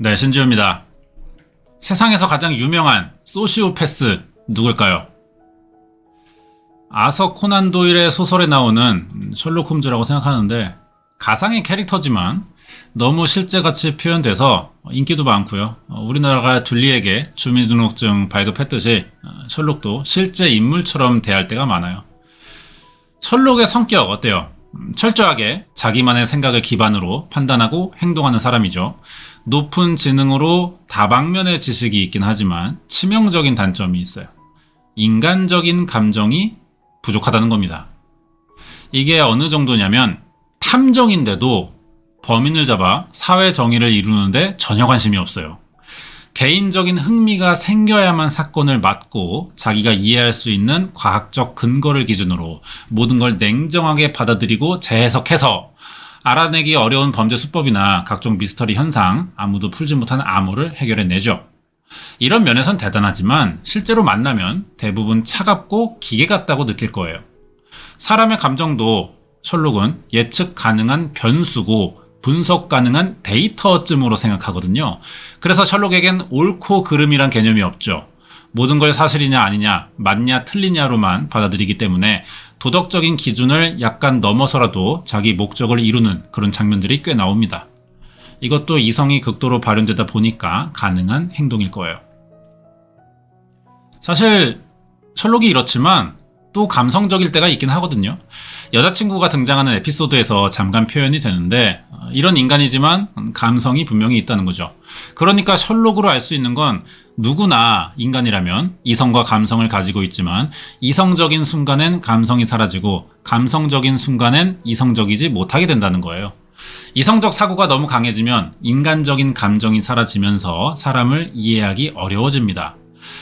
네, 신지우입니다. 세상에서 가장 유명한 소시오패스 누굴까요? 아서 코난 도일의 소설에 나오는 셜록 홈즈라고 생각하는데 가상의 캐릭터지만 너무 실제같이 표현돼서 인기도 많고요. 우리나라가 둘리에게 주민등록증 발급했듯이 셜록도 실제 인물처럼 대할 때가 많아요. 셜록의 성격 어때요? 철저하게 자기만의 생각을 기반으로 판단하고 행동하는 사람이죠. 높은 지능으로 다방면의 지식이 있긴 하지만 치명적인 단점이 있어요. 인간적인 감정이 부족하다는 겁니다. 이게 어느 정도냐면 탐정인데도 범인을 잡아 사회 정의를 이루는데 전혀 관심이 없어요. 개인적인 흥미가 생겨야만 사건을 맡고 자기가 이해할 수 있는 과학적 근거를 기준으로 모든 걸 냉정하게 받아들이고 재해석해서 알아내기 어려운 범죄 수법이나 각종 미스터리 현상, 아무도 풀지 못한 암호를 해결해내죠. 이런 면에선 대단하지만 실제로 만나면 대부분 차갑고 기계 같다고 느낄 거예요. 사람의 감정도 셜록은 예측 가능한 변수고 분석 가능한 데이터쯤으로 생각하거든요. 그래서 셜록에겐 옳고 그름이란 개념이 없죠. 모든 걸 사실이냐 아니냐, 맞냐 틀리냐로만 받아들이기 때문에 도덕적인 기준을 약간 넘어서라도 자기 목적을 이루는 그런 장면들이 꽤 나옵니다. 이것도 이성이 극도로 발현되다 보니까 가능한 행동일 거예요. 사실 셜록이 이렇지만 또 감성적일 때가 있긴 하거든요. 여자친구가 등장하는 에피소드에서 잠깐 표현이 되는데 이런 인간이지만 감성이 분명히 있다는 거죠. 그러니까 셜록으로 알 수 있는 건 누구나 인간이라면 이성과 감성을 가지고 있지만 이성적인 순간엔 감성이 사라지고 감성적인 순간엔 이성적이지 못하게 된다는 거예요. 이성적 사고가 너무 강해지면 인간적인 감정이 사라지면서 사람을 이해하기 어려워집니다.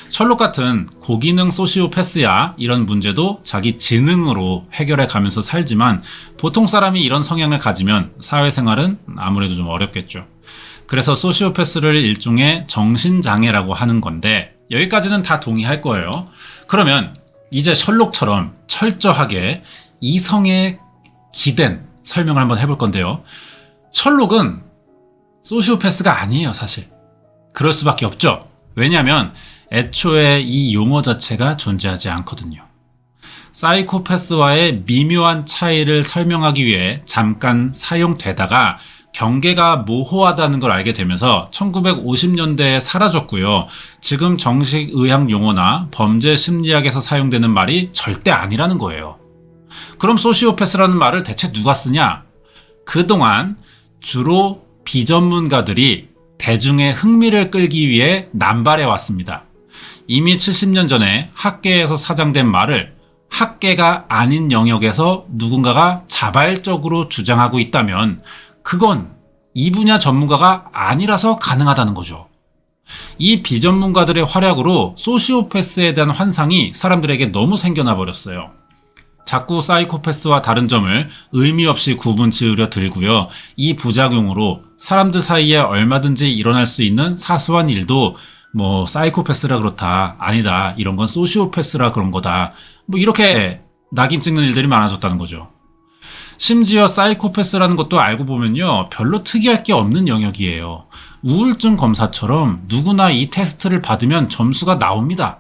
셜록 같은 고기능 소시오패스야 이런 문제도 자기 지능으로 해결해 가면서 살지만 보통 사람이 이런 성향을 가지면 사회생활은 아무래도 좀 어렵겠죠. 그래서 소시오패스를 일종의 정신장애라고 하는 건데 여기까지는 다 동의할 거예요. 그러면 이제 셜록처럼 철저하게 이성에 기댄 설명을 한번 해볼 건데요. 셜록은 소시오패스가 아니에요, 사실. 그럴 수밖에 없죠. 왜냐하면 애초에 이 용어 자체가 존재하지 않거든요. 사이코패스와의 미묘한 차이를 설명하기 위해 잠깐 사용되다가 경계가 모호하다는 걸 알게 되면서 1950년대에 사라졌고요. 지금 정식 의학 용어나 범죄 심리학에서 사용되는 말이 절대 아니라는 거예요. 그럼 소시오패스라는 말을 대체 누가 쓰냐? 그동안 주로 비전문가들이 대중의 흥미를 끌기 위해 남발해 왔습니다. 이미 70년 전에 학계에서 사장된 말을 학계가 아닌 영역에서 누군가가 자발적으로 주장하고 있다면 그건 이 분야 전문가가 아니라서 가능하다는 거죠. 이 비전문가들의 활약으로 소시오패스에 대한 환상이 사람들에게 너무 생겨나 버렸어요. 자꾸 사이코패스와 다른 점을 의미 없이 구분 지으려 들고요. 이 부작용으로 사람들 사이에 얼마든지 일어날 수 있는 사소한 일도 사이코패스라 그렇다, 아니다, 이런 건 소시오패스라 그런 거다, 이렇게 낙인 찍는 일들이 많아졌다는 거죠. 심지어 사이코패스라는 것도 알고 보면요, 별로 특이할 게 없는 영역이에요. 우울증 검사처럼 누구나 이 테스트를 받으면 점수가 나옵니다.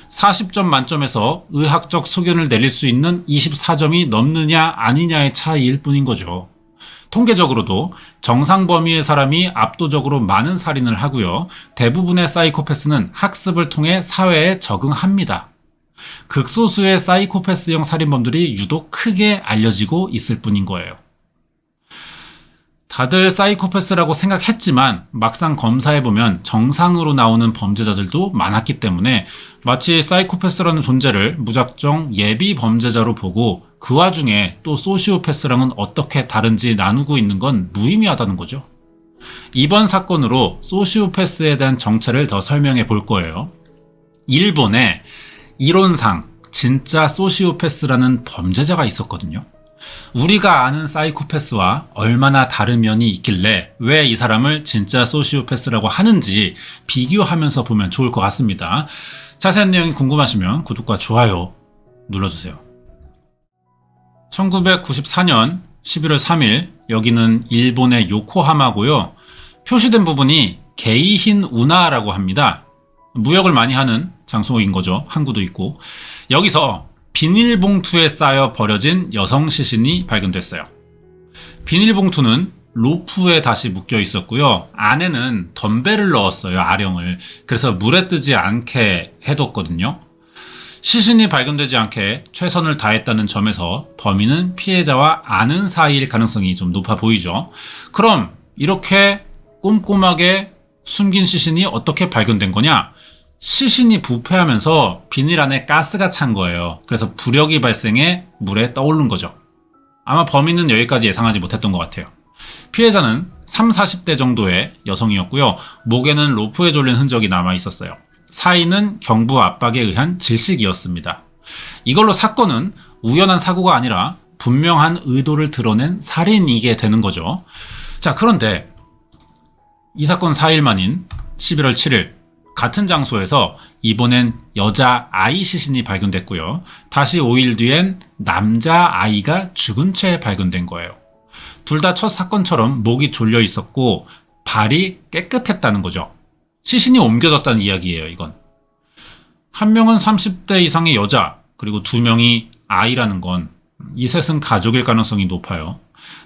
40점 만점에서 의학적 소견을 내릴 수 있는 24점이 넘느냐 아니냐의 차이일 뿐인 거죠. 통계적으로도 정상 범위의 사람이 압도적으로 많은 살인을 하고요. 대부분의 사이코패스는 학습을 통해 사회에 적응합니다. 극소수의 사이코패스형 살인범들이 유독 크게 알려지고 있을 뿐인 거예요. 다들 사이코패스라고 생각했지만 막상 검사해보면 정상으로 나오는 범죄자들도 많았기 때문에 마치 사이코패스라는 존재를 무작정 예비 범죄자로 보고 그 와중에 또 소시오패스랑은 어떻게 다른지 나누고 있는 건 무의미하다는 거죠. 이번 사건으로 소시오패스에 대한 정체를 더 설명해 볼 거예요. 일본에 이론상 진짜 소시오패스라는 범죄자가 있었거든요. 우리가 아는 사이코패스와 얼마나 다른 면이 있길래 왜 이 사람을 진짜 소시오패스라고 하는지 비교하면서 보면 좋을 것 같습니다. 자세한 내용이 궁금하시면 구독과 좋아요 눌러주세요. 1994년 11월 3일 여기는 일본의 요코하마고요. 표시된 부분이 게이힌 운하라고 합니다. 무역을 많이 하는 장소인 거죠. 항구도 있고. 여기서 비닐봉투에 쌓여 버려진 여성 시신이 발견됐어요. 비닐봉투는 로프에 다시 묶여 있었고요. 안에는 덤벨을 넣었어요. 아령을. 그래서 물에 뜨지 않게 해뒀거든요. 시신이 발견되지 않게 최선을 다했다는 점에서 범인은 피해자와 아는 사이일 가능성이 좀 높아 보이죠. 그럼 이렇게 꼼꼼하게 숨긴 시신이 어떻게 발견된 거냐? 시신이 부패하면서 비닐 안에 가스가 찬 거예요. 그래서 부력이 발생해 물에 떠오른 거죠. 아마 범인은 여기까지 예상하지 못했던 것 같아요. 피해자는 30, 40대 정도의 여성이었고요. 목에는 로프에 졸린 흔적이 남아 있었어요. 사인은 경부 압박에 의한 질식이었습니다. 이걸로 사건은 우연한 사고가 아니라 분명한 의도를 드러낸 살인이게 되는 거죠. 자, 그런데 이 사건 4일 만인 11월 7일 같은 장소에서 이번엔 여자 아이 시신이 발견됐고요. 다시 5일 뒤엔 남자 아이가 죽은 채 발견된 거예요. 둘 다 첫 사건처럼 목이 졸려 있었고 발이 깨끗했다는 거죠. 시신이 옮겨졌다는 이야기예요, 이건. 한 명은 30대 이상의 여자, 그리고 2명이 아이라는 건 이 셋은 가족일 가능성이 높아요.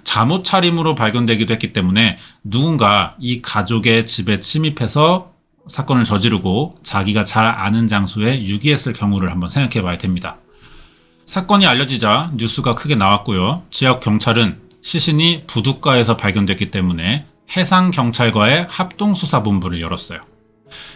잠옷 차림으로 발견되기도 했기 때문에 누군가 이 가족의 집에 침입해서 사건을 저지르고 자기가 잘 아는 장소에 유기했을 경우를 한번 생각해 봐야 됩니다. 사건이 알려지자 뉴스가 크게 나왔고요. 지역 경찰은 시신이 부둣가에서 발견됐기 때문에 해상경찰과의 합동수사본부를 열었어요.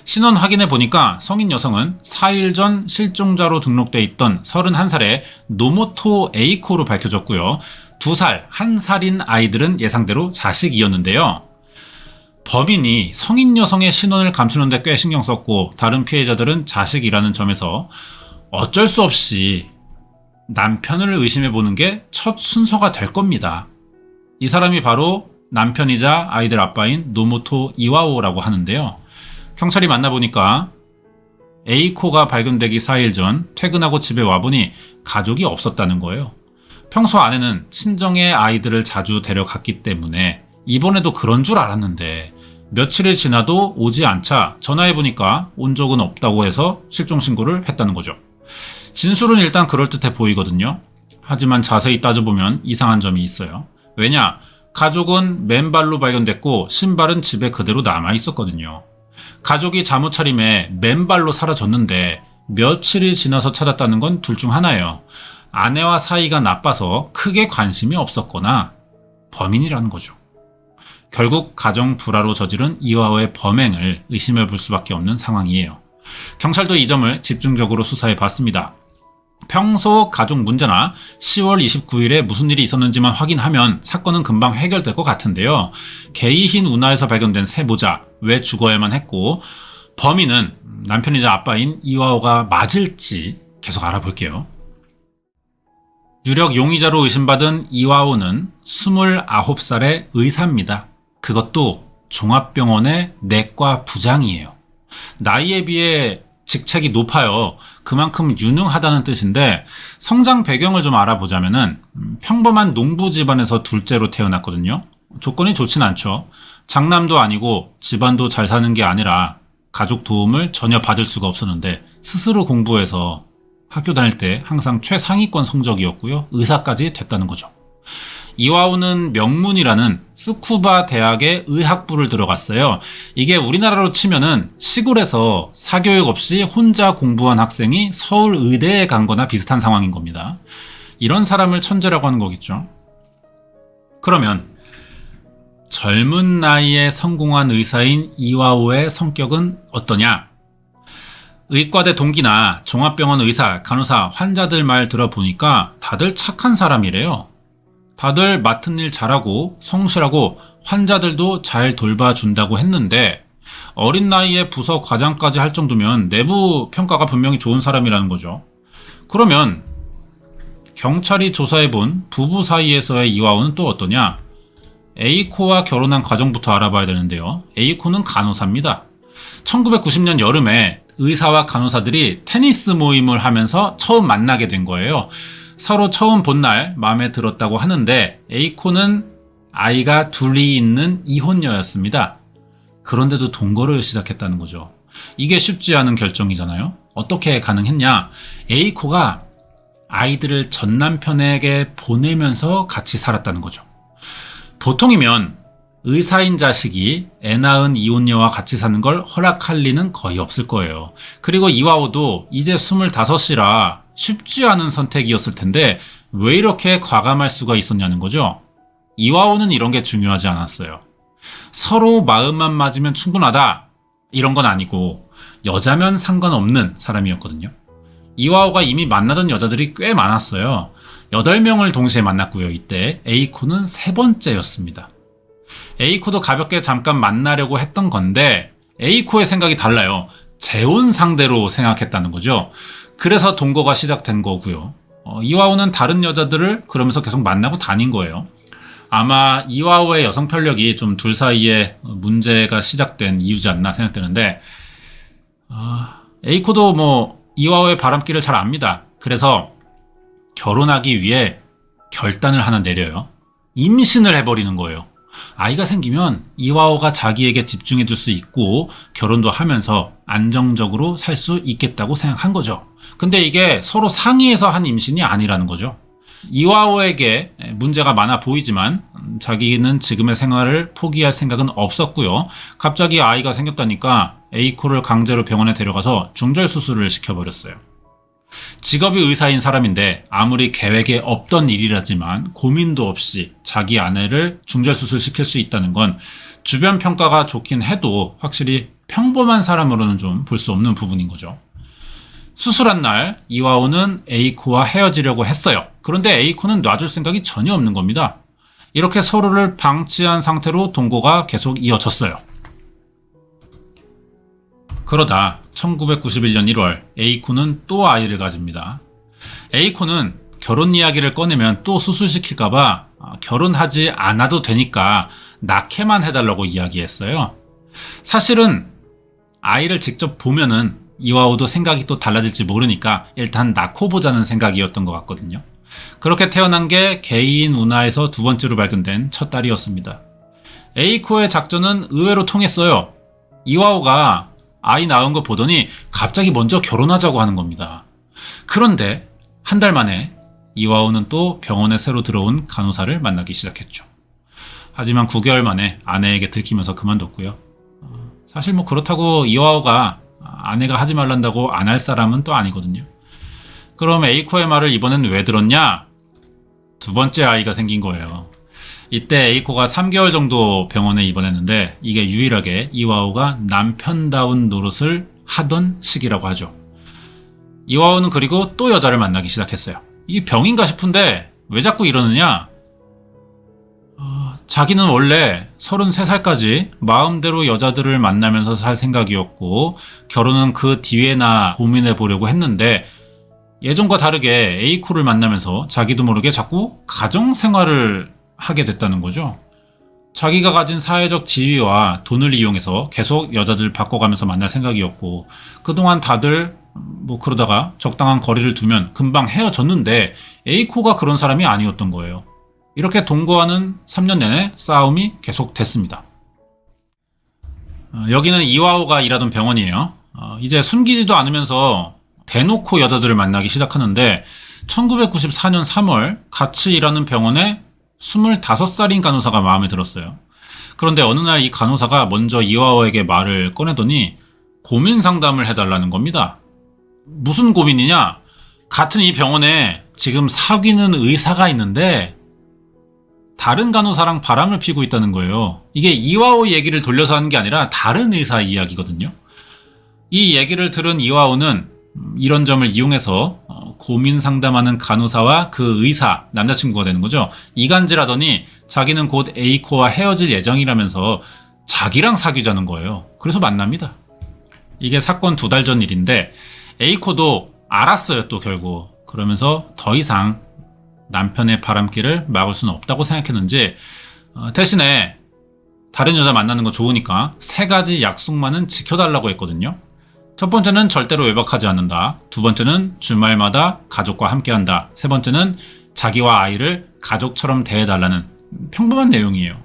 신원 확인해 보니까 성인 여성은 4일 전 실종자로 등록돼 있던 31살의 노모토 에이코로 밝혀졌고요. 2살, 1살인 아이들은 예상대로 자식이었는데요. 범인이 성인 여성의 신원을 감추는 데 꽤 신경 썼고 다른 피해자들은 자식이라는 점에서 어쩔 수 없이 남편을 의심해 보는 게 첫 순서가 될 겁니다. 이 사람이 바로 남편이자 아이들 아빠인 노모토 이와오라고 하는데요. 경찰이 만나보니까 에이코가 발견되기 4일 전 퇴근하고 집에 와보니 가족이 없었다는 거예요. 평소 아내는 친정의 아이들을 자주 데려갔기 때문에 이번에도 그런 줄 알았는데 며칠이 지나도 오지 않자 전화해보니까 온 적은 없다고 해서 실종신고를 했다는 거죠. 진술은 일단 그럴듯해 보이거든요. 하지만 자세히 따져보면 이상한 점이 있어요. 왜냐? 가족은 맨발로 발견됐고 신발은 집에 그대로 남아있었거든요. 가족이 잠옷 차림에 맨발로 사라졌는데 며칠이 지나서 찾았다는 건 둘 중 하나예요. 아내와 사이가 나빠서 크게 관심이 없었거나 범인이라는 거죠. 결국 가정 불화로 저지른 이와오의 범행을 의심해 볼 수밖에 없는 상황이에요. 경찰도 이 점을 집중적으로 수사해 봤습니다. 평소 가족 문제나 10월 29일에 무슨 일이 있었는지만 확인하면 사건은 금방 해결될 것 같은데요. 게이힌 운하에서 발견된 새 모자, 왜 죽어야만 했고 범인은 남편이자 아빠인 이와오가 맞을지 계속 알아볼게요. 유력 용의자로 의심받은 이와오는 29살의 의사입니다. 그것도 종합병원의 내과 부장이에요. 나이에 비해 직책이 높아요. 그만큼 유능하다는 뜻인데 성장 배경을 좀 알아보자면은 평범한 농부 집안에서 둘째로 태어났거든요. 조건이 좋진 않죠. 장남도 아니고 집안도 잘 사는 게 아니라 가족 도움을 전혀 받을 수가 없었는데 스스로 공부해서 학교 다닐 때 항상 최상위권 성적이었고요. 의사까지 됐다는 거죠. 이와오는 명문이라는 스쿠바 대학의 의학부를 들어갔어요. 이게 우리나라로 치면은 시골에서 사교육 없이 혼자 공부한 학생이 서울 의대에 간 거나 비슷한 상황인 겁니다. 이런 사람을 천재라고 하는 거겠죠. 그러면 젊은 나이에 성공한 의사인 이와오의 성격은 어떠냐? 의과대 동기나 종합병원 의사, 간호사, 환자들 말 들어보니까 다들 착한 사람이래요. 다들 맡은 일 잘하고 성실하고 환자들도 잘 돌봐준다고 했는데 어린 나이에 부서 과장까지 할 정도면 내부 평가가 분명히 좋은 사람이라는 거죠. 그러면 경찰이 조사해본 부부 사이에서의 이와오는 또 어떠냐? 에이코와 결혼한 과정부터 알아봐야 되는데요. 에이코는 간호사입니다. 1990년 여름에 의사와 간호사들이 테니스 모임을 하면서 처음 만나게 된 거예요. 서로 처음 본 날 마음에 들었다고 하는데 에이코는 아이가 둘이 있는 이혼녀였습니다. 그런데도 동거를 시작했다는 거죠. 이게 쉽지 않은 결정이잖아요. 어떻게 가능했냐? 에이코가 아이들을 전 남편에게 보내면서 같이 살았다는 거죠. 보통이면 의사인 자식이 애 낳은 이혼녀와 같이 사는 걸 허락할 리는 거의 없을 거예요. 그리고 이와오도 이제 25이라 쉽지 않은 선택이었을 텐데 왜 이렇게 과감할 수가 있었냐는 거죠. 이와오는 이런 게 중요하지 않았어요. 서로 마음만 맞으면 충분하다 이런 건 아니고 여자면 상관없는 사람이었거든요. 이와오가 이미 만나던 여자들이 꽤 많았어요. 8명을 동시에 만났고요. 이때 에이코는 세 번째였습니다. 에이코도 가볍게 잠깐 만나려고 했던 건데 에이코의 생각이 달라요. 재혼 상대로 생각했다는 거죠. 그래서 동거가 시작된 거고요. 이와오는 다른 여자들을 그러면서 계속 만나고 다닌 거예요. 아마 이와오의 여성 편력이 좀 둘 사이에 문제가 시작된 이유지 않나 생각되는데 에이코도 뭐 이와오의 바람길을 잘 압니다. 그래서 결혼하기 위해 결단을 하나 내려요. 임신을 해버리는 거예요. 아이가 생기면 이와오가 자기에게 집중해줄 수 있고 결혼도 하면서 안정적으로 살 수 있겠다고 생각한 거죠. 근데 이게 서로 상의해서 한 임신이 아니라는 거죠. 이와오에게 문제가 많아 보이지만 자기는 지금의 생활을 포기할 생각은 없었고요. 갑자기 아이가 생겼다니까 에이코를 강제로 병원에 데려가서 중절 수술을 시켜버렸어요. 직업이 의사인 사람인데 아무리 계획에 없던 일이라지만 고민도 없이 자기 아내를 중절 수술시킬 수 있다는 건 주변 평가가 좋긴 해도 확실히 평범한 사람으로는 좀 볼 수 없는 부분인 거죠. 수술한 날 이와오는 에이코와 헤어지려고 했어요. 그런데 에이코는 놔줄 생각이 전혀 없는 겁니다. 이렇게 서로를 방치한 상태로 동거가 계속 이어졌어요. 그러다 1991년 1월 에이코는 또 아이를 가집니다. 에이코는 결혼 이야기를 꺼내면 또 수술시킬까봐 결혼하지 않아도 되니까 낳게만 해달라고 이야기했어요. 사실은 아이를 직접 보면은 이와오도 생각이 또 달라질지 모르니까 일단 낳고 보자는 생각이었던 것 같거든요. 그렇게 태어난 게 게이인 운하에서 두 번째로 발견된 첫 딸이었습니다. 에이코의 작전은 의외로 통했어요. 이와오가 아이 낳은 거 보더니 갑자기 먼저 결혼하자고 하는 겁니다. 그런데 한 달 만에 이와오는 또 병원에 새로 들어온 간호사를 만나기 시작했죠. 하지만 9개월 만에 아내에게 들키면서 그만뒀고요. 사실 뭐 그렇다고 이와오가 아내가 하지 말란다고 안 할 사람은 또 아니거든요. 그럼 에이코의 말을 이번엔 왜 들었냐? 두 번째 아이가 생긴 거예요. 이때 에이코가 3개월 정도 병원에 입원했는데 이게 유일하게 이와오가 남편다운 노릇을 하던 시기라고 하죠. 이와오는 그리고 또 여자를 만나기 시작했어요. 이게 병인가 싶은데 왜 자꾸 이러느냐? 자기는 원래 33살까지 마음대로 여자들을 만나면서 살 생각이었고 결혼은 그 뒤에나 고민해 보려고 했는데 예전과 다르게 에이코를 만나면서 자기도 모르게 자꾸 가정생활을 하게 됐다는 거죠. 자기가 가진 사회적 지위와 돈을 이용해서 계속 여자들 바꿔가면서 만날 생각이었고 그동안 다들 뭐 그러다가 적당한 거리를 두면 금방 헤어졌는데 에이코가 그런 사람이 아니었던 거예요. 이렇게 동거하는 3년 내내 싸움이 계속됐습니다. 여기는 이와오가 일하던 병원이에요. 이제 숨기지도 않으면서 대놓고 여자들을 만나기 시작하는데 1994년 3월 같이 일하는 병원에 25살인 간호사가 마음에 들었어요. 그런데 어느 날 이 간호사가 먼저 이와오에게 말을 꺼내더니 고민 상담을 해달라는 겁니다. 무슨 고민이냐? 같은 이 병원에 지금 사귀는 의사가 있는데 다른 간호사랑 바람을 피고 있다는 거예요. 이게 이와오 얘기를 돌려서 하는 게 아니라 다른 의사 이야기거든요. 이 얘기를 들은 이와오는 이런 점을 이용해서 고민 상담하는 간호사와 그 의사, 남자친구가 되는 거죠. 이간질하더니 자기는 곧 에이코와 헤어질 예정이라면서 자기랑 사귀자는 거예요. 그래서 만납니다. 이게 사건 2달 전 일인데 에이코도 알았어요 또 결국. 그러면서 더 이상 남편의 바람길을 막을 수는 없다고 생각했는지 대신에 다른 여자 만나는 거 좋으니까 3가지 약속만은 지켜달라고 했거든요. 첫 번째는 절대로 외박하지 않는다. 두 번째는 주말마다 가족과 함께한다. 세 번째는 자기와 아이를 가족처럼 대해달라는 평범한 내용이에요.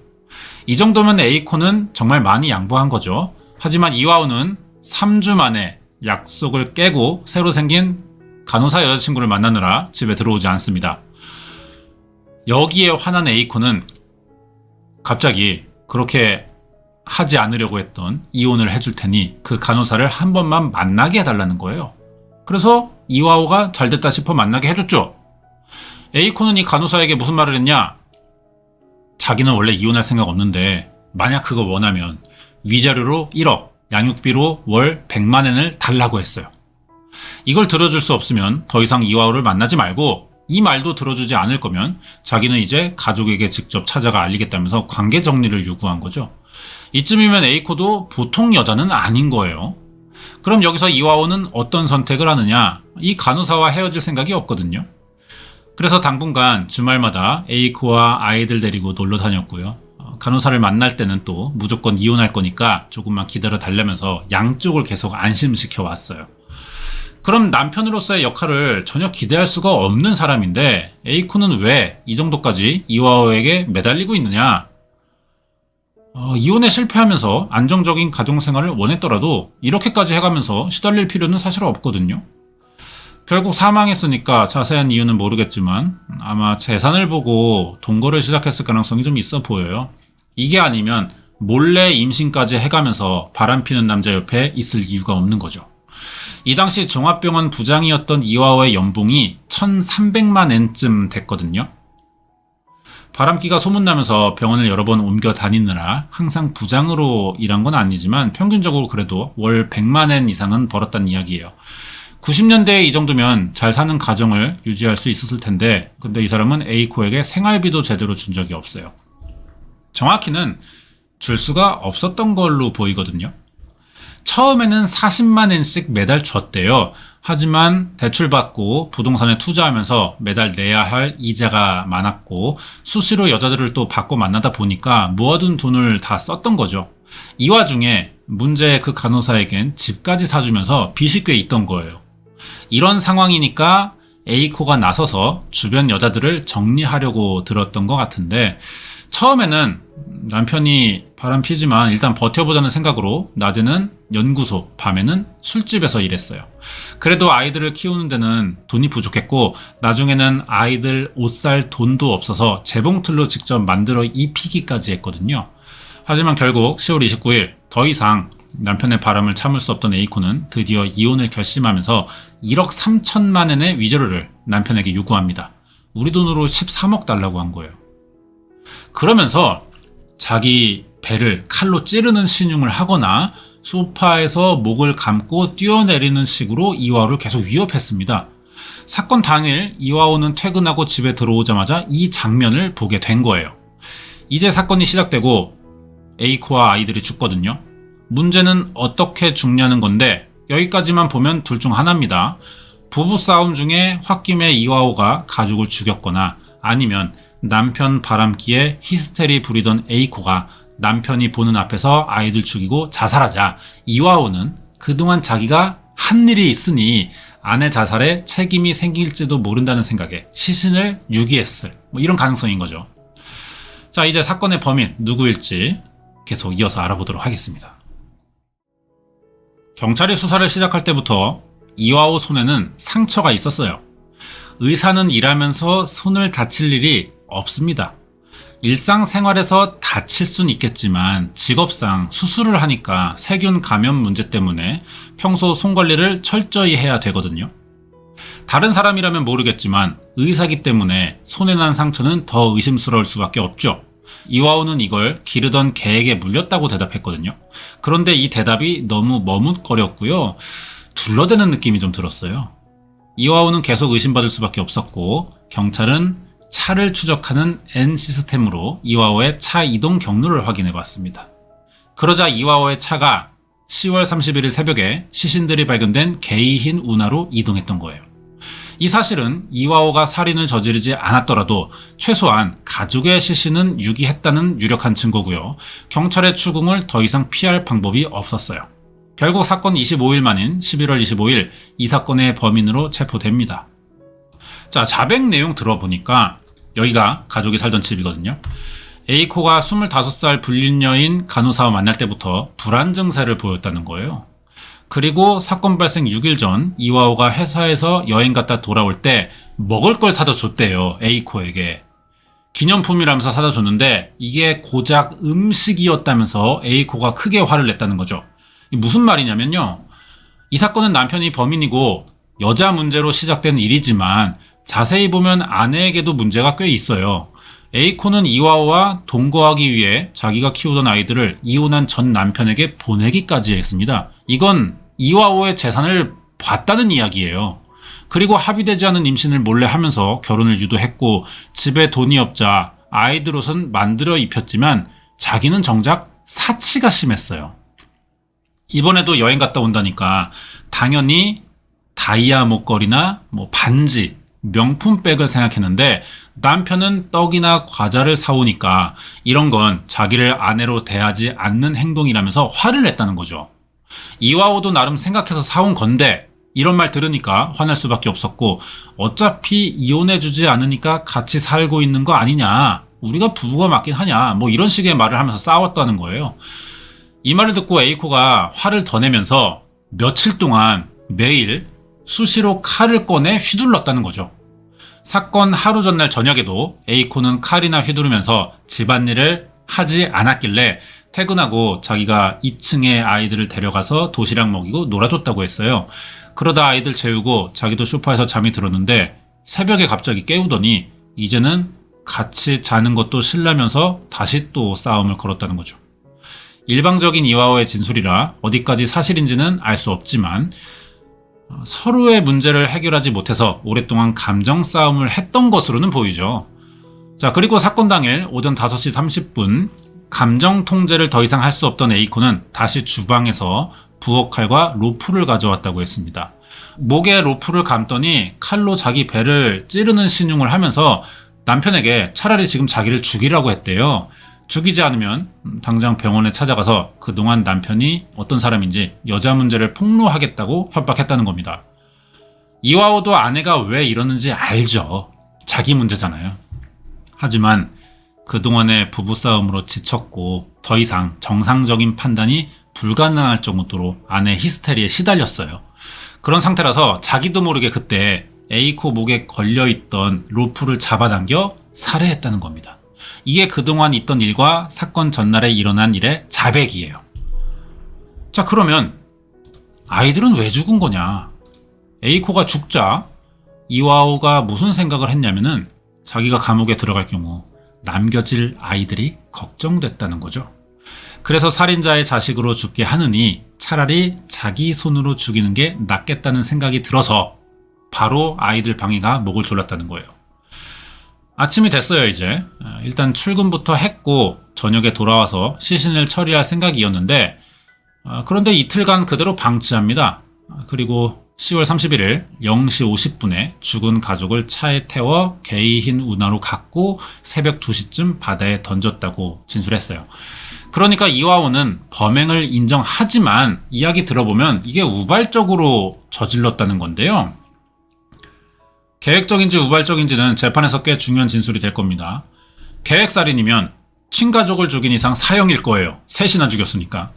이 정도면 A코는 정말 많이 양보한 거죠. 하지만 이화우는 3주 만에 약속을 깨고 새로 생긴 간호사 여자친구를 만나느라 집에 들어오지 않습니다. 여기에 화난 A코는 갑자기 그렇게 하지 않으려고 했던 이혼을 해줄 테니 그 간호사를 한 번만 만나게 해달라는 거예요. 그래서 이화우가 잘됐다 싶어 만나게 해줬죠. A코는 이 간호사에게 무슨 말을 했냐? 자기는 원래 이혼할 생각 없는데 만약 그거 원하면 위자료로 1억, 양육비로 월 100만 엔을 달라고 했어요. 이걸 들어줄 수 없으면 더 이상 이화우를 만나지 말고, 이 말도 들어주지 않을 거면 자기는 이제 가족에게 직접 찾아가 알리겠다면서 관계 정리를 요구한 거죠. 이쯤이면 A코도 보통 여자는 아닌 거예요. 그럼 여기서 이화우는 어떤 선택을 하느냐? 이 간호사와 헤어질 생각이 없거든요. 그래서 당분간 주말마다 A코와 아이들 데리고 놀러 다녔고요. 간호사를 만날 때는 또 무조건 이혼할 거니까 조금만 기다려 달라면서 양쪽을 계속 안심시켜 왔어요. 그럼 남편으로서의 역할을 전혀 기대할 수가 없는 사람인데 A코는 왜 이 정도까지 이화우에게 매달리고 있느냐? 이혼에 실패하면서 안정적인 가정생활을 원했더라도 이렇게까지 해가면서 시달릴 필요는 사실 없거든요. 결국 사망했으니까 자세한 이유는 모르겠지만 아마 재산을 보고 동거를 시작했을 가능성이 좀 있어 보여요. 이게 아니면 몰래 임신까지 해가면서 바람피는 남자 옆에 있을 이유가 없는 거죠. 이 당시 종합병원 부장이었던 이화우의 연봉이 1,300만 엔쯤 됐거든요. 바람기가 소문나면서 병원을 여러 번 옮겨 다니느라 항상 부장으로 일한 건 아니지만 평균적으로 그래도 월 100만 엔 이상은 벌었다는 이야기예요. 90년대에 이 정도면 잘 사는 가정을 유지할 수 있었을 텐데, 근데 이 사람은 A코에게 생활비도 제대로 준 적이 없어요. 정확히는 줄 수가 없었던 걸로 보이거든요. 처음에는 40만 엔씩 매달 줬대요. 하지만 대출받고 부동산에 투자하면서 매달 내야 할 이자가 많았고 수시로 여자들을 또 받고 만나다 보니까 모아둔 돈을 다 썼던 거죠. 이 와중에 문제의 그 간호사에겐 집까지 사주면서 빚이 꽤 있던 거예요. 이런 상황이니까 A코가 나서서 주변 여자들을 정리하려고 들었던 것 같은데, 처음에는 남편이 바람피지만 일단 버텨보자는 생각으로 낮에는 연구소, 밤에는 술집에서 일했어요. 그래도 아이들을 키우는 데는 돈이 부족했고 나중에는 아이들 옷 살 돈도 없어서 재봉틀로 직접 만들어 입히기까지 했거든요. 하지만 결국 10월 29일 더 이상 남편의 바람을 참을 수 없던 A코는 드디어 이혼을 결심하면서 1억 3천만 엔의 위자료를 남편에게 요구합니다. 우리 돈으로 13억 달라고 한 거예요. 그러면서 자기 배를 칼로 찌르는 신용을 하거나 소파에서 목을 감고 뛰어내리는 식으로 이화우를 계속 위협했습니다. 사건 당일 이화우는 퇴근하고 집에 들어오자마자 이 장면을 보게 된 거예요. 이제 사건이 시작되고 A코와 아이들이 죽거든요. 문제는 어떻게 죽냐는 건데 여기까지만 보면 둘 중 하나입니다. 부부싸움 중에 홧김에 이화우가 가족을 죽였거나 아니면 남편 바람기에 히스테리 부리던 A코가 남편이 보는 앞에서 아이들 죽이고 자살하자 이화우는 그동안 자기가 한 일이 있으니 아내 자살에 책임이 생길지도 모른다는 생각에 시신을 유기했을 이런 가능성인 거죠. 자, 이제 사건의 범인 누구일지 계속 이어서 알아보도록 하겠습니다. 경찰이 수사를 시작할 때부터 이화우 손에는 상처가 있었어요. 의사는 일하면서 손을 다칠 일이 없습니다. 일상생활에서 다칠 수는 있겠지만 직업상 수술을 하니까 세균 감염 문제 때문에 평소 손 관리를 철저히 해야 되거든요. 다른 사람이라면 모르겠지만 의사기 때문에 손에 난 상처는 더 의심스러울 수밖에 없죠. 이화우는 이걸 기르던 개에게 물렸다고 대답했거든요. 그런데 이 대답이 너무 머뭇거렸고요. 둘러대는 느낌이 좀 들었어요. 이화우는 계속 의심받을 수밖에 없었고 경찰은 차를 추적하는 N 시스템으로 이화우의 차 이동 경로를 확인해 봤습니다. 그러자 이화우의 차가 10월 31일 새벽에 시신들이 발견된 개이힌 운하로 이동했던 거예요. 이 사실은 이화우가 살인을 저지르지 않았더라도 최소한 가족의 시신은 유기했다는 유력한 증거고요. 경찰의 추궁을 더 이상 피할 방법이 없었어요. 결국 사건 25일 만인 11월 25일 이 사건의 범인으로 체포됩니다. 자, 자백 내용 들어보니까 여기가 가족이 살던 집이거든요. A코가 25살 불륜녀인 간호사와 만날 때부터 불안 증세를 보였다는 거예요. 그리고 사건 발생 6일 전 이와오가 회사에서 여행 갔다 돌아올 때 먹을 걸 사다 줬대요. A코에게. 기념품이라면서 사다 줬는데 이게 고작 음식이었다면서 A코가 크게 화를 냈다는 거죠. 무슨 말이냐면요. 이 사건은 남편이 범인이고 여자 문제로 시작된 일이지만 자세히 보면 아내에게도 문제가 꽤 있어요. A코는 이와오와 동거하기 위해 자기가 키우던 아이들을 이혼한 전 남편에게 보내기까지 했습니다. 이건 이와오의 재산을 봤다는 이야기예요. 그리고 합의되지 않은 임신을 몰래 하면서 결혼을 유도했고 집에 돈이 없자 아이들 옷은 만들어 입혔지만 자기는 정작 사치가 심했어요. 이번에도 여행 갔다 온다니까 당연히 다이아 목걸이나 반지, 명품백을 생각했는데 남편은 떡이나 과자를 사오니까 이런 건 자기를 아내로 대하지 않는 행동이라면서 화를 냈다는 거죠. 이와오도 나름 생각해서 사온 건데 이런 말 들으니까 화날 수밖에 없었고 어차피 이혼해주지 않으니까 같이 살고 있는 거 아니냐, 우리가 부부가 맞긴 하냐, 이런 식의 말을 하면서 싸웠다는 거예요. 이 말을 듣고 A코가 화를 더 내면서 며칠 동안 매일 수시로 칼을 꺼내 휘둘렀다는 거죠. 사건 하루 전날 저녁에도 A코는 칼이나 휘두르면서 집안일을 하지 않았길래 퇴근하고 자기가 2층에 아이들을 데려가서 도시락 먹이고 놀아줬다고 했어요. 그러다 아이들 재우고 자기도 소파에서 잠이 들었는데 새벽에 갑자기 깨우더니 이제는 같이 자는 것도 싫다면서 다시 또 싸움을 걸었다는 거죠. 일방적인 이와오의 진술이라 어디까지 사실인지는 알 수 없지만 서로의 문제를 해결하지 못해서 오랫동안 감정 싸움을 했던 것으로는 보이죠. 자, 그리고 사건 당일 오전 5시 30분 감정 통제를 더 이상 할 수 없던 A코는 다시 주방에서 부엌칼과 로프를 가져왔다고 했습니다. 목에 로프를 감더니 칼로 자기 배를 찌르는 신용을 하면서 남편에게 차라리 지금 자기를 죽이라고 했대요. 죽이지 않으면 당장 병원에 찾아가서 그동안 남편이 어떤 사람인지 여자 문제를 폭로하겠다고 협박했다는 겁니다. 이와오도 아내가 왜 이러는지 알죠. 자기 문제잖아요. 하지만 그동안의 부부싸움으로 지쳤고 더 이상 정상적인 판단이 불가능할 정도로 아내 히스테리에 시달렸어요. 그런 상태라서 자기도 모르게 그때 A코 목에 걸려있던 로프를 잡아당겨 살해했다는 겁니다. 이게 그동안 있던 일과 사건 전날에 일어난 일의 자백이에요. 자, 그러면 아이들은 왜 죽은 거냐? A코가 죽자 이와오가 무슨 생각을 했냐면은 자기가 감옥에 들어갈 경우 남겨질 아이들이 걱정됐다는 거죠. 그래서 살인자의 자식으로 죽게 하느니 차라리 자기 손으로 죽이는 게 낫겠다는 생각이 들어서 바로 아이들 방에 가 목을 졸랐다는 거예요. 아침이 됐어요. 이제 일단 출근부터 했고 저녁에 돌아와서 시신을 처리할 생각이었는데 그런데 이틀간 그대로 방치합니다. 그리고 10월 31일 0시 50분에 죽은 가족을 차에 태워 개이힌 운하로 갖고 새벽 2시쯤 바다에 던졌다고 진술했어요. 그러니까 이와오는 범행을 인정하지만 이야기 들어보면 이게 우발적으로 저질렀다는 건데요. 계획적인지 우발적인지는 재판에서 꽤 중요한 진술이 될 겁니다. 계획살인이면 친가족을 죽인 이상 사형일 거예요. 셋이나 죽였으니까.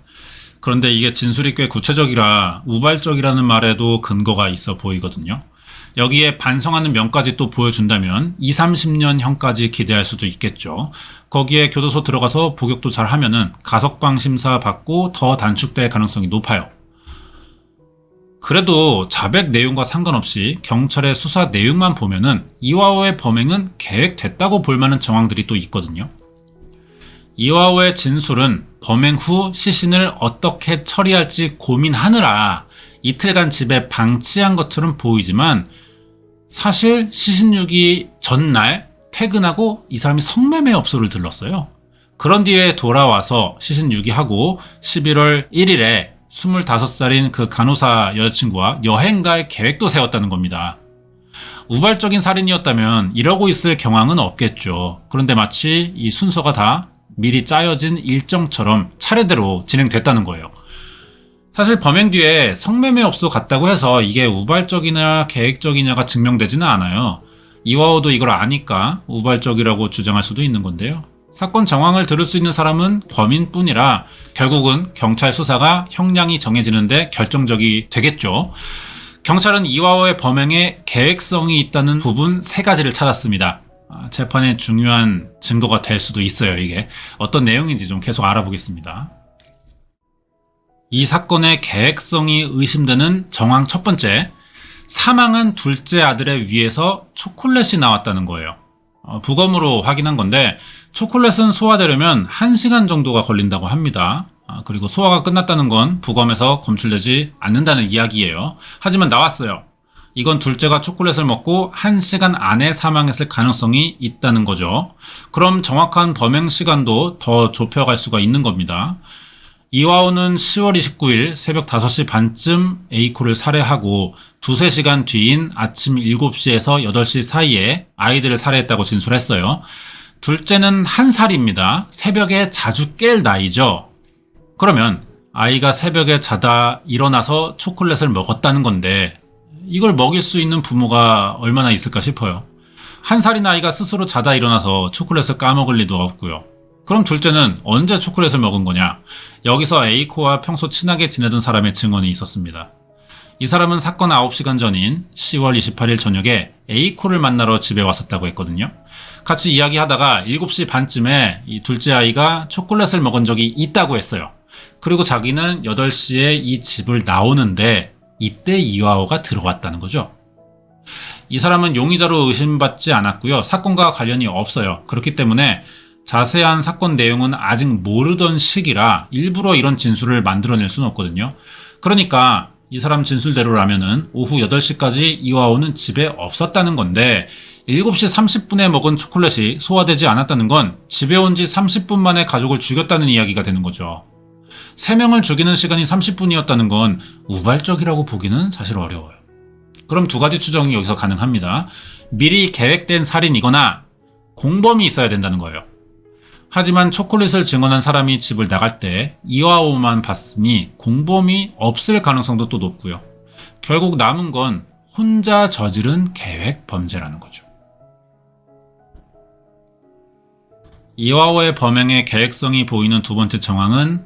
그런데 이게 진술이 꽤 구체적이라 우발적이라는 말에도 근거가 있어 보이거든요. 여기에 반성하는 면까지 또 보여준다면 20-30년형까지 기대할 수도 있겠죠. 거기에 교도소 들어가서 복역도 잘 하면은 가석방 심사 받고 더 단축될 가능성이 높아요. 그래도 자백 내용과 상관없이 경찰의 수사 내용만 보면은 이와오의 범행은 계획됐다고 볼 만한 정황들이 또 있거든요. 이와오의 진술은 범행 후 시신을 어떻게 처리할지 고민하느라 이틀간 집에 방치한 것처럼 보이지만 사실 시신 유기 전날 퇴근하고 이 사람이 성매매업소를 들렀어요. 그런 뒤에 돌아와서 시신 유기하고 11월 1일에 25살인 그 간호사 여자친구와 여행 갈 계획도 세웠다는 겁니다. 우발적인 살인이었다면 이러고 있을 경황은 없겠죠. 그런데 마치 이 순서가 다 미리 짜여진 일정처럼 차례대로 진행됐다는 거예요. 사실 범행 뒤에 성매매업소 갔다고 해서 이게 우발적이냐 계획적이냐가 증명되지는 않아요. 이와오도 이걸 아니까 우발적이라고 주장할 수도 있는 건데요. 사건 정황을 들을 수 있는 사람은 범인뿐이라 결국은 경찰 수사가 형량이 정해지는데 결정적이 되겠죠. 경찰은 이화호의 범행에 계획성이 있다는 부분 3가지를 찾았습니다. 재판에 중요한 증거가 될 수도 있어요. 이게 어떤 내용인지 좀 계속 알아보겠습니다. 이 사건의 계획성이 의심되는 정황 첫 번째, 사망한 둘째 아들의 위에서 초콜릿이 나왔다는 거예요. 부검으로 확인한 건데 초콜릿은 소화되려면 1시간 정도가 걸린다고 합니다. 그리고 소화가 끝났다는 건 부검에서 검출되지 않는다는 이야기예요. 하지만 나왔어요. 이건 둘째가 초콜릿을 먹고 1시간 안에 사망했을 가능성이 있다는 거죠. 그럼 정확한 범행 시간도 더 좁혀갈 수가 있는 겁니다. 이화호는 10월 29일 새벽 5시 반쯤 A코를 살해하고 2-3시간 뒤인 아침 7시에서 8시 사이에 아이들을 살해했다고 진술했어요. 둘째는 1살입니다. 새벽에 자주 깰 나이죠. 그러면 아이가 새벽에 자다 일어나서 초콜릿을 먹었다는 건데 이걸 먹일 수 있는 부모가 얼마나 있을까 싶어요. 1살인 아이가 스스로 자다 일어나서 초콜릿을 까먹을 리도 없고요. 그럼 둘째는 언제 초콜릿을 먹은 거냐? 여기서 A코와 평소 친하게 지내던 사람의 증언이 있었습니다. 이 사람은 사건 9시간 전인 10월 28일 저녁에 A코를 만나러 집에 왔었다고 했거든요. 같이 이야기하다가 7시 반쯤에 이 둘째 아이가 초콜릿을 먹은 적이 있다고 했어요. 그리고 자기는 8시에 이 집을 나오는데 이때 이화호가 들어왔다는 거죠. 이 사람은 용의자로 의심받지 않았고요. 사건과 관련이 없어요. 그렇기 때문에 자세한 사건 내용은 아직 모르던 시기라 일부러 이런 진술을 만들어낼 수는 없거든요. 그러니까 이 사람 진술대로라면은 오후 8시까지 이화호는 집에 없었다는 건데 7시 30분에 먹은 초콜릿이 소화되지 않았다는 건 집에 온 지 30분 만에 가족을 죽였다는 이야기가 되는 거죠. 3명을 죽이는 시간이 30분이었다는 건 우발적이라고 보기는 사실 어려워요. 그럼 2가지 추정이 여기서 가능합니다. 미리 계획된 살인이거나 공범이 있어야 된다는 거예요. 하지만 초콜릿을 증언한 사람이 집을 나갈 때 이화호만 봤으니 공범이 없을 가능성도 또 높고요. 결국 남은 건 혼자 저지른 계획 범죄라는 거죠. 이화호의 범행의 계획성이 보이는 2번째 정황은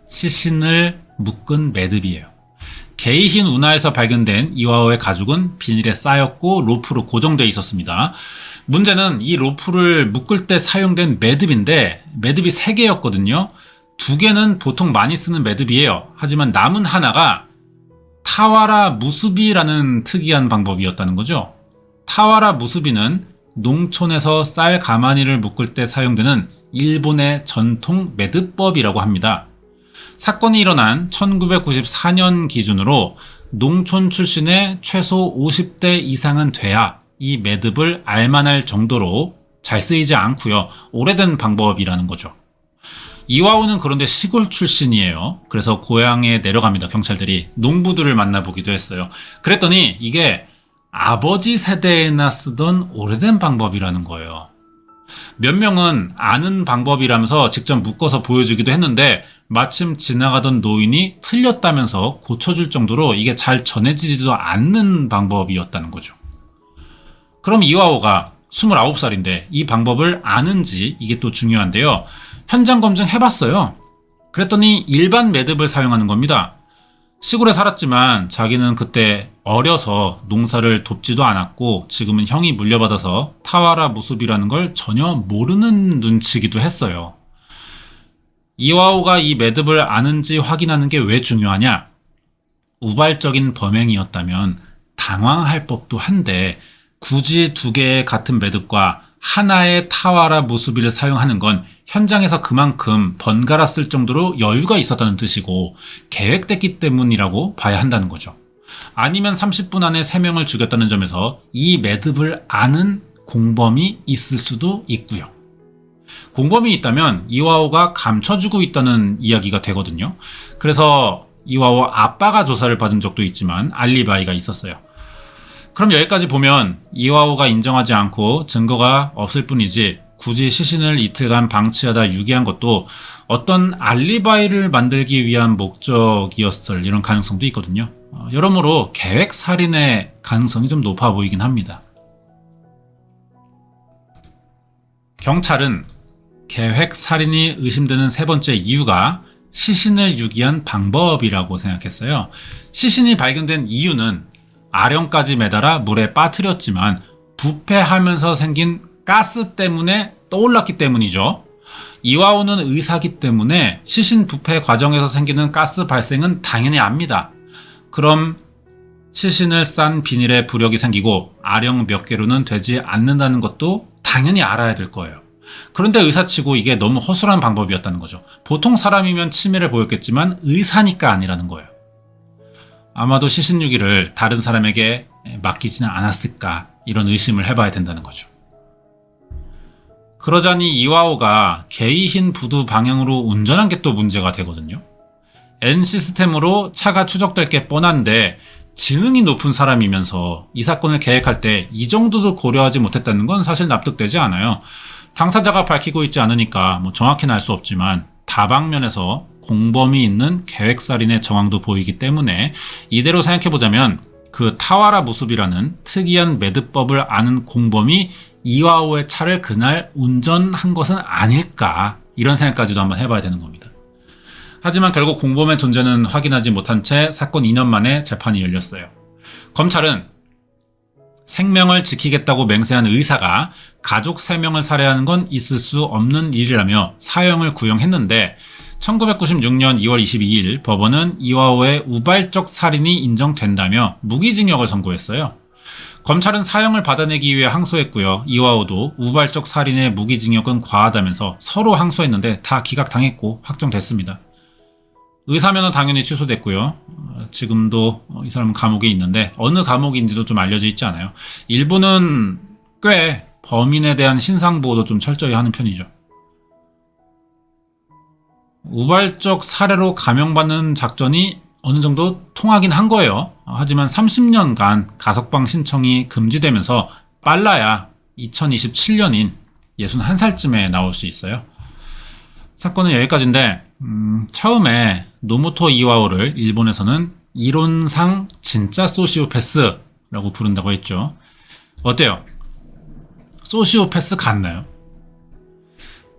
시신을 묶은 매듭이에요. 개이흰 운하에서 발견된 이화호의 가죽은 비닐에 쌓였고 로프로 고정되어 있었습니다. 문제는 이 로프를 묶을 때 사용된 매듭인데 매듭이 3개였거든요. 2개는 보통 많이 쓰는 매듭이에요. 하지만 남은 하나가 타와라 무수비라는 특이한 방법이었다는 거죠. 타와라 무수비는 농촌에서 쌀 가마니를 묶을 때 사용되는 일본의 전통 매듭법이라고 합니다. 사건이 일어난 1994년 기준으로 농촌 출신의 최소 50대 이상은 돼야 이 매듭을 알만할 정도로 잘 쓰이지 않고요. 오래된 방법이라는 거죠. 이화호는 그런데 시골 출신이에요. 그래서 고향에 내려갑니다. 경찰들이 농부들을 만나보기도 했어요. 그랬더니 이게 아버지 세대에나 쓰던 오래된 방법이라는 거예요. 몇 명은 아는 방법이라면서 직접 묶어서 보여주기도 했는데 마침 지나가던 노인이 틀렸다면서 고쳐줄 정도로 이게 잘 전해지지도 않는 방법이었다는 거죠. 그럼 이화호가 29살인데 이 방법을 아는지 이게 또 중요한데요. 현장 검증 해봤어요. 그랬더니 일반 매듭을 사용하는 겁니다. 시골에 살았지만 자기는 그때 어려서 농사를 돕지도 않았고 지금은 형이 물려받아서 타와라 무수비라는 걸 전혀 모르는 눈치기도 했어요. 이화호가 이 매듭을 아는지 확인하는 게 왜 중요하냐? 우발적인 범행이었다면 당황할 법도 한데 굳이 2개의 같은 매듭과 하나의 타와라 무수비를 사용하는 건 현장에서 그만큼 번갈아 쓸 정도로 여유가 있었다는 뜻이고 계획됐기 때문이라고 봐야 한다는 거죠. 아니면 30분 안에 3명을 죽였다는 점에서 이 매듭을 아는 공범이 있을 수도 있고요. 공범이 있다면 이화호가 감춰주고 있다는 이야기가 되거든요. 그래서 이화호 아빠가 조사를 받은 적도 있지만 알리바이가 있었어요. 그럼 여기까지 보면 이화호가 인정하지 않고 증거가 없을 뿐이지 굳이 시신을 이틀간 방치하다 유기한 것도 어떤 알리바이를 만들기 위한 목적이었을 이런 가능성도 있거든요. 여러모로 계획 살인의 가능성이 좀 높아 보이긴 합니다. 경찰은 계획 살인이 의심되는 세 번째 이유가 시신을 유기한 방법이라고 생각했어요. 시신이 발견된 이유는 아령까지 매달아 물에 빠뜨렸지만 부패하면서 생긴 가스 때문에 떠올랐기 때문이죠. 이와오는 의사기 때문에 시신 부패 과정에서 생기는 가스 발생은 당연히 압니다. 그럼 시신을 싼 비닐에 부력이 생기고 아령 몇 개로는 되지 않는다는 것도 당연히 알아야 될 거예요. 그런데 의사치고 이게 너무 허술한 방법이었다는 거죠. 보통 사람이면 치매를 보였겠지만 의사니까 아니라는 거예요. 아마도 시신 유기를 다른 사람에게 맡기지는 않았을까, 이런 의심을 해봐야 된다는 거죠. 그러자니 이와오가 게이힌 부두 방향으로 운전한 게 또 문제가 되거든요. N 시스템으로 차가 추적될 게 뻔한데 지능이 높은 사람이면서 이 사건을 계획할 때 이 정도도 고려하지 못했다는 건 사실 납득되지 않아요. 당사자가 밝히고 있지 않으니까 정확히는 알 수 없지만 다방면에서 공범이 있는 계획살인의 정황도 보이기 때문에 이대로 생각해보자면 그 타와라 무습이라는 특이한 매듭법을 아는 공범이 이와오의 차를 그날 운전한 것은 아닐까, 이런 생각까지도 한번 해봐야 되는 겁니다. 하지만 결국 공범의 존재는 확인하지 못한 채 사건 2년 만에 재판이 열렸어요. 검찰은 생명을 지키겠다고 맹세한 의사가 가족 3명을 살해하는 건 있을 수 없는 일이라며 사형을 구형했는데 1996년 2월 22일 법원은 이와오의 우발적 살인이 인정된다며 무기징역을 선고했어요. 검찰은 사형을 받아내기 위해 항소했고요. 이와오도 우발적 살인의 무기징역은 과하다면서 서로 항소했는데 다 기각당했고 확정됐습니다. 의사면은 당연히 취소됐고요. 지금도 이 사람은 감옥에 있는데 어느 감옥인지도 좀 알려져 있지 않아요. 일부는 꽤 범인에 대한 신상보호도 좀 철저히 하는 편이죠. 우발적 살해로 감형받는 작전이 어느 정도 통하긴 한 거예요. 하지만 30년간 가석방 신청이 금지되면서 빨라야 2027년인 61살쯤에 나올 수 있어요. 사건은 여기까지인데 처음에 노모토 이와오를 일본에서는 이론상 진짜 소시오패스라고 부른다고 했죠. 어때요? 소시오패스 같나요?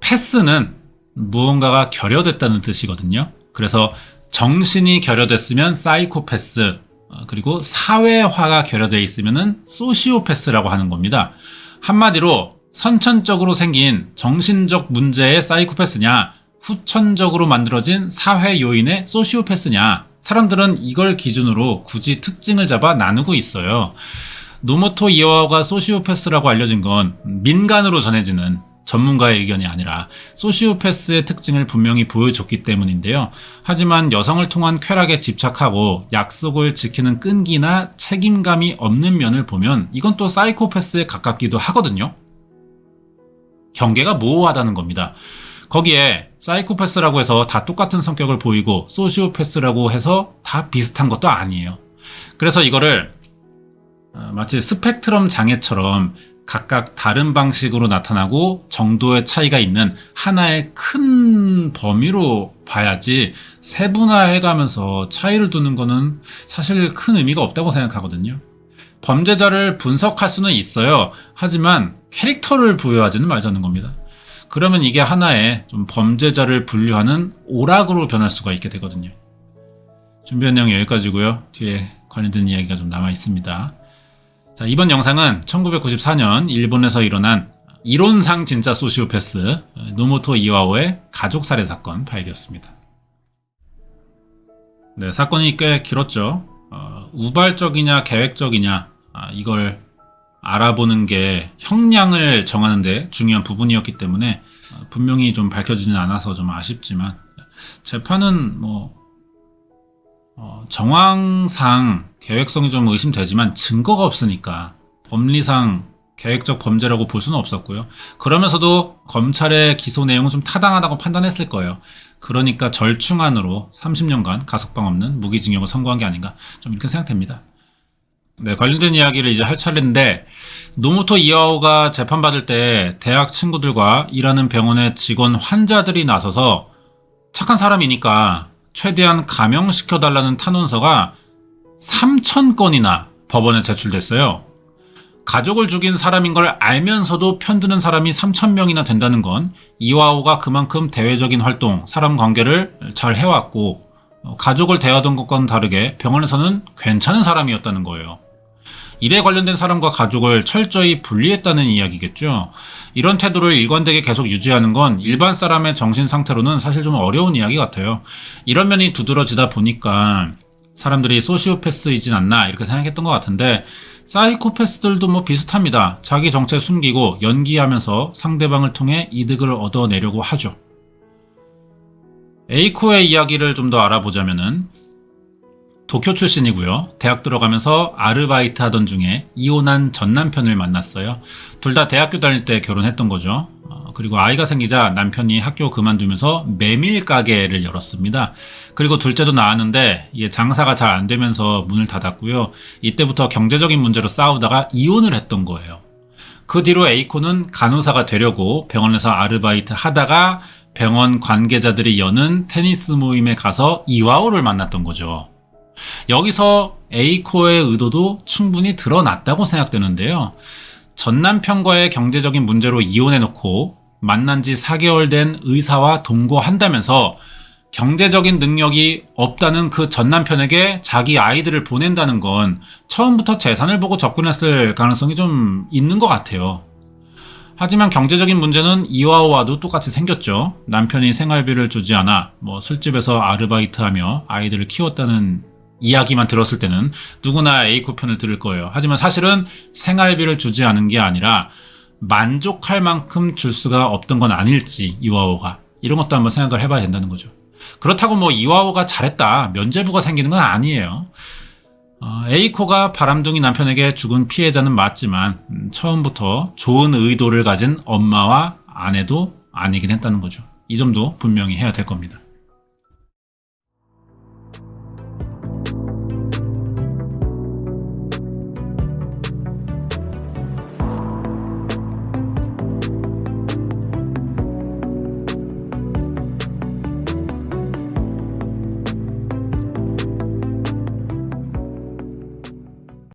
패스는 무언가가 결여됐다는 뜻이거든요. 그래서 정신이 결여됐으면 사이코패스, 그리고 사회화가 결여되어 있으면 소시오패스라고 하는 겁니다. 한마디로 선천적으로 생긴 정신적 문제의 사이코패스냐, 후천적으로 만들어진 사회 요인의 소시오패스냐, 사람들은 이걸 기준으로 굳이 특징을 잡아 나누고 있어요. 노모토 이와오가 소시오패스라고 알려진 건 민간으로 전해지는 전문가의 의견이 아니라 소시오패스의 특징을 분명히 보여줬기 때문인데요. 하지만 여성을 통한 쾌락에 집착하고 약속을 지키는 끈기나 책임감이 없는 면을 보면 이건 또 사이코패스에 가깝기도 하거든요. 경계가 모호하다는 겁니다. 거기에 사이코패스라고 해서 다 똑같은 성격을 보이고 소시오패스라고 해서 다 비슷한 것도 아니에요. 그래서 이거를 마치 스펙트럼 장애처럼 각각 다른 방식으로 나타나고 정도의 차이가 있는 하나의 큰 범위로 봐야지 세분화해가면서 차이를 두는 거는 사실 큰 의미가 없다고 생각하거든요. 범죄자를 분석할 수는 있어요. 하지만 캐릭터를 부여하지는 말자는 겁니다. 그러면 이게 하나의 좀 범죄자를 분류하는 오락으로 변할 수가 있게 되거든요. 준비한 내용 여기까지고요. 뒤에 관련된 이야기가 좀 남아 있습니다. 자, 이번 영상은 1994년 일본에서 일어난 이론상 진짜 소시오패스 노모토 이와오의 가족살해 사건 파일이었습니다. 네, 사건이 꽤 길었죠. 우발적이냐 계획적이냐 이걸 알아보는 게 형량을 정하는 데 중요한 부분이었기 때문에 분명히 좀 밝혀지진 않아서 좀 아쉽지만 재판은 정황상 계획성이 좀 의심되지만 증거가 없으니까 법리상 계획적 범죄라고 볼 수는 없었고요. 그러면서도 검찰의 기소 내용은 좀 타당하다고 판단했을 거예요. 그러니까 절충안으로 30년간 가석방 없는 무기징역을 선고한 게 아닌가 좀 이렇게 생각됩니다. 네, 관련된 이야기를 이제 할 차례인데 노모토 이와오가 재판받을 때 대학 친구들과 일하는 병원의 직원 환자들이 나서서 착한 사람이니까 최대한 감형시켜달라는 탄원서가 3,000건이나 법원에 제출됐어요. 가족을 죽인 사람인 걸 알면서도 편드는 사람이 3,000명이나 된다는 건 이와오가 그만큼 대외적인 활동, 사람 관계를 잘 해왔고 가족을 대하던 것과는 다르게 병원에서는 괜찮은 사람이었다는 거예요. 일에 관련된 사람과 가족을 철저히 분리했다는 이야기겠죠. 이런 태도를 일관되게 계속 유지하는 건 일반 사람의 정신 상태로는 사실 좀 어려운 이야기 같아요. 이런 면이 두드러지다 보니까 사람들이 소시오패스이진 않나 이렇게 생각했던 것 같은데 사이코패스들도 뭐 비슷합니다. 자기 정체 숨기고 연기하면서 상대방을 통해 이득을 얻어내려고 하죠. 에이코의 이야기를 좀 더 알아보자면은 도쿄 출신이고요. 대학 들어가면서 아르바이트 하던 중에 이혼한 전 남편을 만났어요. 둘 다 대학교 다닐 때 결혼했던 거죠. 그리고 아이가 생기자 남편이 학교 그만두면서 메밀 가게를 열었습니다. 그리고 둘째도 낳았는데 이게 장사가 잘 안 되면서 문을 닫았고요. 이때부터 경제적인 문제로 싸우다가 이혼을 했던 거예요. 그 뒤로 에이코는 간호사가 되려고 병원에서 아르바이트 하다가 병원 관계자들이 여는 테니스 모임에 가서 이와오를 만났던 거죠. 여기서 에이코의 의도도 충분히 드러났다고 생각되는데요. 전 남편과의 경제적인 문제로 이혼해놓고 만난 지 4개월 된 의사와 동거한다면서 경제적인 능력이 없다는 그 전 남편에게 자기 아이들을 보낸다는 건 처음부터 재산을 보고 접근했을 가능성이 좀 있는 것 같아요. 하지만 경제적인 문제는 이와오와도 똑같이 생겼죠. 남편이 생활비를 주지 않아 술집에서 아르바이트하며 아이들을 키웠다는 이야기만 들었을 때는 누구나 에이코 편을 들을 거예요. 하지만 사실은 생활비를 주지 않은 게 아니라 만족할 만큼 줄 수가 없던 건 아닐지 이와오가 이런 것도 한번 생각을 해봐야 된다는 거죠. 그렇다고 이와오가 잘했다 면죄부가 생기는 건 아니에요. 에이코가 바람둥이 남편에게 죽은 피해자는 맞지만 처음부터 좋은 의도를 가진 엄마와 아내도 아니긴 했다는 거죠. 이 점도 분명히 해야 될 겁니다.